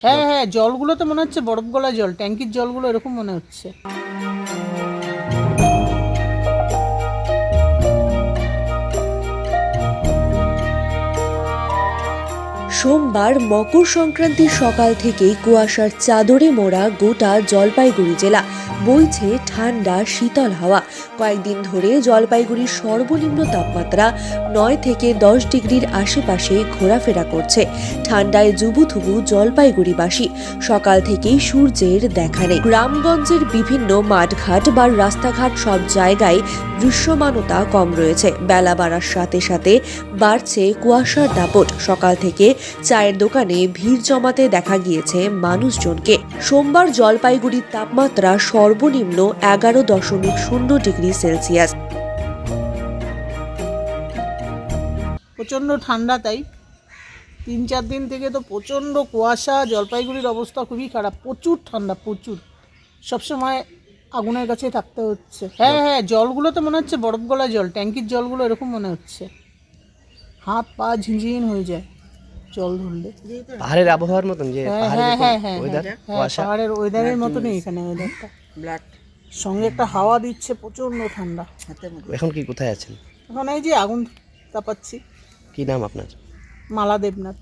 হ্যাঁ হ্যাঁ, জলগুলো তো মনে হচ্ছে বরফ গলা জল, ট্যাঙ্কির জলগুলো এরকম মনে হচ্ছে। সোমবার মকর সংক্রান্তির সকাল থেকেই কুয়াশার চাদরে মোড়া গোটা জলপাইগুড়ি জেলা। বইছে ঠান্ডা শীতল হাওয়া। কয়েকদিন ধরে জলপাইগুড়ির সর্বনিম্ন তাপমাত্রা 9 থেকে 10 ডিগ্রির আশেপাশে ঘোরাফেরা করছে। ঠান্ডায় জুবুথুবু জলপাইগুড়িবাসী। সকাল থেকেই সূর্যের দেখা নেই। গ্রামগঞ্জের বিভিন্ন মাঠঘাট বা রাস্তাঘাট সব জায়গায় দৃশ্যমানতা কম রয়েছে। বেলা বাড়ার সাথে সাথে বাড়ছে কুয়াশার দাপট। সকাল থেকে চায়ের দোকানে ভিড় জমাতে দেখা গিয়েছে মানুষজনকে। সোমবার জলপাইগুড়ির তাপমাত্রা সর্বনিম্ন 11.0 ডিগ্রি সেলসিয়াস। প্রচণ্ড ঠান্ডা, তাই 3-4 দিন থেকে তো প্রচণ্ড কুয়াশা। জলপাইগুড়ির অবস্থা খুবই খারাপ, প্রচুর ঠান্ডা, প্রচুর। সবসময় আগুনের কাছে থাকতে হচ্ছে। হ্যাঁ হ্যাঁ, জলগুলো তো মনে হচ্ছে বরফ গলা জল, ট্যাঙ্কির জলগুলো এরকম মনে হচ্ছে। হাত পা ঝিনঝিন হয়ে যায় জল ধরলে। পাহাড়ের আবহাওয়ার মতন যে হ্যাঁ পাহাড়ে হ্যাঁ যেরকম হ্যাঁ হ্যাঁ ওয়েদার হ্যাঁ, কুয়াশা পাহাড়ের ওয়েদারের মতনই এখানে ওয়েদারটা। সঙ্গে একটা হাওয়া দিচ্ছে, প্রচণ্ড ঠান্ডা। এখন কি কোথায় আছেন? এখন এই যে আগুন তাপাচ্ছি। কি নাম আপনার? মালা দেবনাথ।